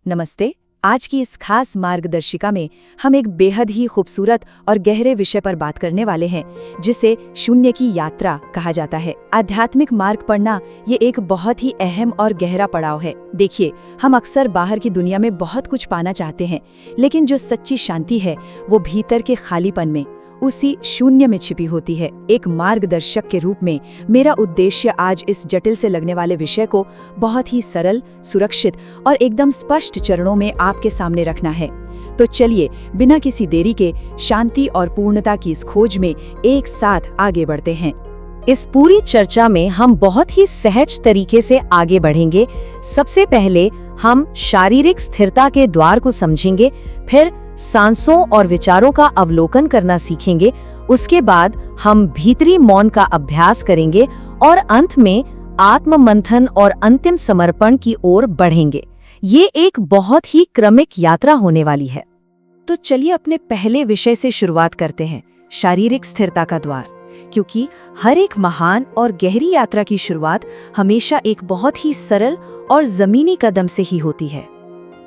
नमस्ते। आज की इस खास मार्गदर्शिका में हम एक बेहद ही खूबसूरत और गहरे विषय पर बात करने वाले हैं, जिसे शून्य की यात्रा कहा जाता है। आध्यात्मिक मार्ग पढ़ना ये एक बहुत ही अहम और गहरा पड़ाव है। देखिए, हम अक्सर बाहर की दुनिया में बहुत कुछ पाना चाहते हैं, लेकिन जो सच्ची शांति है वो भीतर के खालीपन में, उसी शून्य में छिपी होती है। एक मार्गदर्शक के रूप में मेरा उद्देश्य आज इस जटिल से लगने वाले विषय को बहुत ही सरल, सुरक्षित और एकदम स्पष्ट चरणों में आपके सामने रखना है। तो चलिए, बिना किसी देरी के शांति और पूर्णता की इस खोज में एक साथ आगे बढ़ते हैं। इस पूरी चर्चा में हम बहुत ही सहज तरीके से आगे बढ़ेंगे। सबसे पहले हम शारीरिक स्थिरता के द्वार को समझेंगे, फिर सांसों और विचारों का अवलोकन करना सीखेंगे, उसके बाद हम भीतरी मौन का अभ्यास करेंगे और अंत में आत्म मंथन और अंतिम समर्पण की ओर बढ़ेंगे। ये एक बहुत ही क्रमिक यात्रा होने वाली है। तो चलिए अपने पहले विषय से शुरुआत करते हैं, शारीरिक स्थिरता का द्वार। क्योंकि हर एक महान और गहरी यात्रा की शुरुआत हमेशा एक बहुत ही सरल और जमीनी कदम से ही होती है।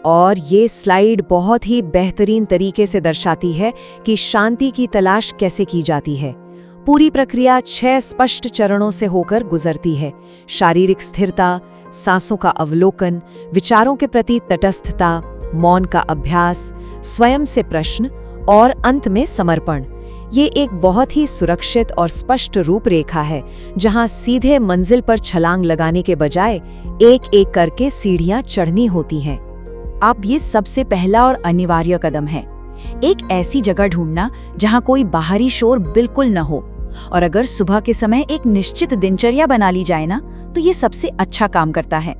और ये स्लाइड बहुत ही बेहतरीन तरीके से दर्शाती है कि शांति की तलाश कैसे की जाती है। पूरी प्रक्रिया 6 स्पष्ट चरणों से होकर गुजरती है। शारीरिक स्थिरता, सांसों का अवलोकन, विचारों के प्रति तटस्थता, मौन का अभ्यास, स्वयं से प्रश्न और अंत में समर्पण। ये एक बहुत ही सुरक्षित और स्पष्ट रूपरेखा है, जहां सीधे मंजिल पर छलांग लगाने के बजाय एक एक करके सीढ़ियां चढ़नी होती हैं। अब ये सबसे पहला और अनिवार्य कदम है, एक ऐसी जगह ढूंढना जहां कोई बाहरी शोर बिल्कुल न हो। और अगर सुबह के समय एक निश्चित दिनचर्या बना ली जाए ना, तो ये सबसे अच्छा काम करता है।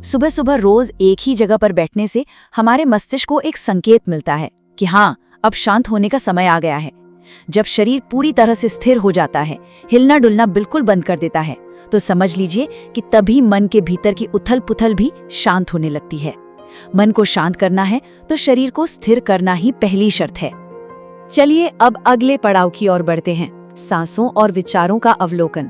सुबह सुबह रोज एक ही जगह पर बैठने से हमारे मस्तिष्क को एक संकेत मिलता है कि हाँ, अब शांत होने का समय आ गया है। जब शरीर पूरी तरह से स्थिर हो जाता है, हिलना डुलना बिल्कुल बंद कर देता है, तो समझ लीजिए कि तभी मन के भीतर की उथल पुथल भी शांत होने लगती है। मन को शांत करना है तो शरीर को स्थिर करना ही पहली शर्त है। चलिए अब अगले पड़ाव की ओर बढ़ते हैं, सांसों और विचारों का अवलोकन।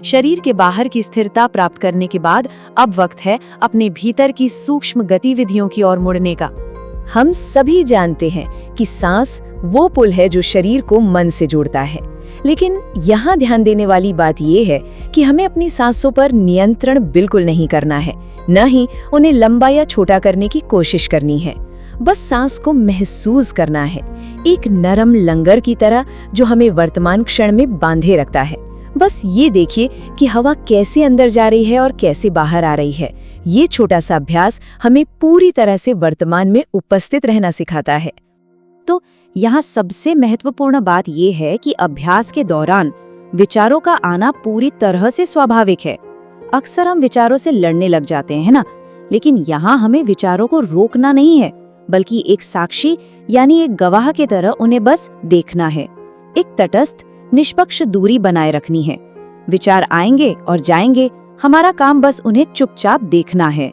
शरीर के बाहर की स्थिरता प्राप्त करने के बाद अब वक्त है अपने भीतर की सूक्ष्म गतिविधियों की ओर मुड़ने का। हम सभी जानते हैं कि सांस वो पुल है जो शरीर को मन से जोड़ता है, लेकिन यहाँ ध्यान देने वाली बात ये है कि हमें अपनी सांसों पर नियंत्रण बिल्कुल नहीं करना है, न ही उन्हें लंबा या छोटा करने की कोशिश करनी है। बस सांस को महसूस करना है, एक नरम लंगर की तरह जो हमें वर्तमान क्षण में बांधे रखता है। बस ये देखिए कि हवा कैसे अंदर जा रही है और कैसे बाहर आ रही है। ये छोटा सा अभ्यास हमें पूरी तरह से वर्तमान में उपस्थित रहना सिखाता है। तो यहाँ सबसे महत्वपूर्ण बात यह है कि अभ्यास के दौरान विचारों का आना पूरी तरह से स्वाभाविक है। अक्सर हम विचारों से लड़ने लग जाते हैं ना, लेकिन यहाँ हमें विचारों को रोकना नहीं है, बल्कि एक साक्षी यानी एक गवाह की तरह उन्हें बस देखना है। एक तटस्थ, निष्पक्ष दूरी बनाए रखनी है। विचार आएंगे और जाएंगे, हमारा काम बस उन्हें चुपचाप देखना है।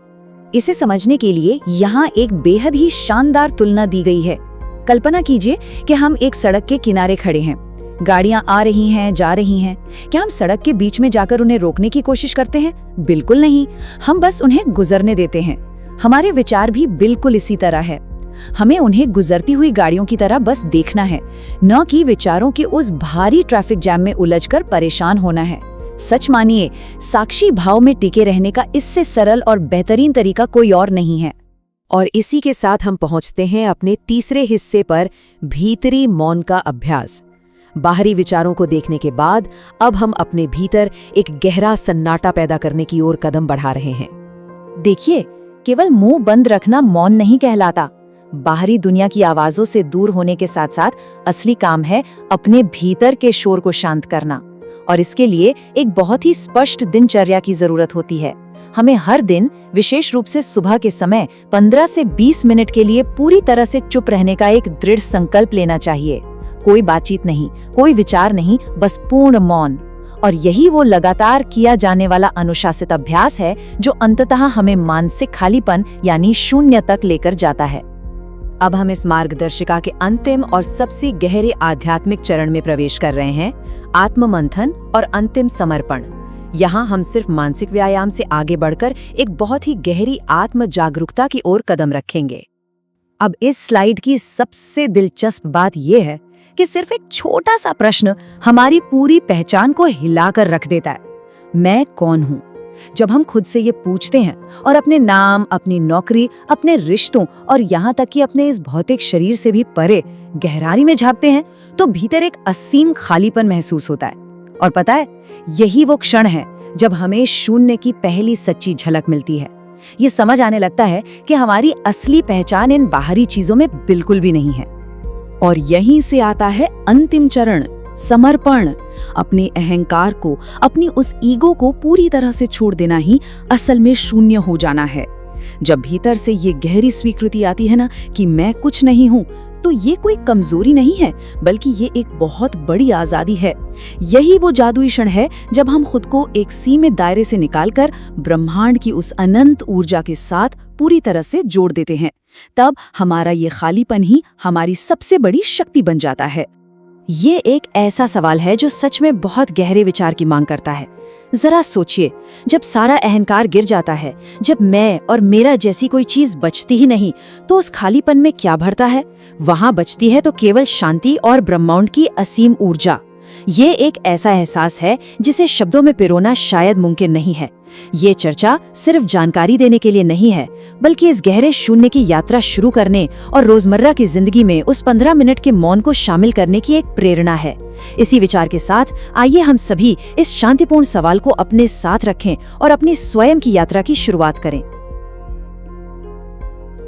इसे समझने के लिए यहाँ एक बेहद ही शानदार तुलना दी गई है। कल्पना कीजिए कि हम एक सड़क के किनारे खड़े हैं। गाड़ियां आ रही हैं, जा रही हैं। क्या हम सड़क के बीच में जाकर उन्हें रोकने की कोशिश करते हैं? बिल्कुल नहीं। हम बस उन्हें गुजरने देते हैं। हमारे विचार भी बिल्कुल इसी तरह है। हमें उन्हें गुजरती हुई गाड़ियों की तरह बस देखना है, न कि विचारों के उस भारी ट्रैफिक जैम में उलझकर परेशान होना है। सच मानिए, साक्षी भाव में टिके रहने का इससे सरल और बेहतरीन तरीका कोई और नहीं है। और इसी के साथ हम पहुंचते हैं अपने तीसरे हिस्से पर, भीतरी मौन का अभ्यास। बाहरी विचारों को देखने के बाद अब हम अपने भीतर एक गहरा सन्नाटा पैदा करने की ओर कदम बढ़ा रहे हैं। देखिए, केवल मुंह बंद रखना मौन नहीं कहलाता। बाहरी दुनिया की आवाजों से दूर होने के साथ साथ असली काम है अपने भीतर के शोर को शांत करना। और इसके लिए एक बहुत ही स्पष्ट दिनचर्या की जरूरत होती है। हमें हर दिन, विशेष रूप से सुबह के समय 15 से 20 मिनट के लिए पूरी तरह से चुप रहने का एक दृढ़ संकल्प लेना चाहिए। कोई बातचीत नहीं, कोई विचार नहीं, बस पूर्ण मौन। और यही वो लगातार किया जाने वाला अनुशासित अभ्यास है जो अंततः हमें मानसिक खालीपन यानी शून्य तक लेकर जाता है। अब हम इस मार्गदर्शिका के अंतिम और सबसे गहरे आध्यात्मिक चरण में प्रवेश कर रहे हैं, आत्म मंथन और अंतिम समर्पण। यहाँ हम सिर्फ मानसिक व्यायाम से आगे बढ़कर एक बहुत ही गहरी आत्म जागरूकता की ओर कदम रखेंगे। अब इस स्लाइड की सबसे दिलचस्प बात यह है कि सिर्फ एक छोटा सा प्रश्न हमारी पूरी पहचान को हिलाकर रख देता है। मैं कौन हूँ? जब हम खुद से ये पूछते हैं और अपने नाम, अपनी नौकरी, अपने रिश्तों और यहाँ तक कि अपने इस भौतिक शरीर से भी परे गहराई में झांकते हैं, तो भीतर एक असीम खालीपन महसूस होता है। और पता है, यही वो क्षण है जब हमें शून्य की पहली सच्ची झलक मिलती है। ये समझ आने लगता है कि हमारी असली पहचान इन बाहरी चीजों में बिल्कुल भी नहीं है। और यहीं से आता है अंतिम चरण, समर्पण। अपने अहंकार को, अपनी उस ईगो को पूरी तरह से छोड़ देना ही असल में शून्य हो जाना है। जब भीतर से ये गहरी स्वीकृति आती है ना कि मैं कुछ नहीं हूँ, तो ये कोई कमजोरी नहीं है, बल्कि ये एक बहुत बड़ी आजादी है। यही वो जादुई क्षण है जब हम खुद को एक सीमित दायरे से निकालकर ब्रह्मांड की उस अनंत ऊर्जा के साथ पूरी तरह से जोड़ देते हैं। तब हमारा ये खालीपन ही हमारी सबसे बड़ी शक्ति बन जाता है। ये एक ऐसा सवाल है जो सच में बहुत गहरे विचार की मांग करता है। जरा सोचिए, जब सारा अहंकार गिर जाता है, जब मैं और मेरा जैसी कोई चीज बचती ही नहीं, तो उस खालीपन में क्या भरता है? वहां बचती है तो केवल शांति और ब्रह्मांड की असीम ऊर्जा। ये एक ऐसा एहसास है जिसे शब्दों में पिरोना शायद मुमकिन नहीं है। ये चर्चा सिर्फ जानकारी देने के लिए नहीं है, बल्कि इस गहरे शून्य की यात्रा शुरू करने और रोजमर्रा की जिंदगी में उस 15 मिनट के मौन को शामिल करने की एक प्रेरणा है। इसी विचार के साथ आइए हम सभी इस शांतिपूर्ण सवाल को अपने साथ रखें और अपनी स्वयं की यात्रा की शुरुआत करें।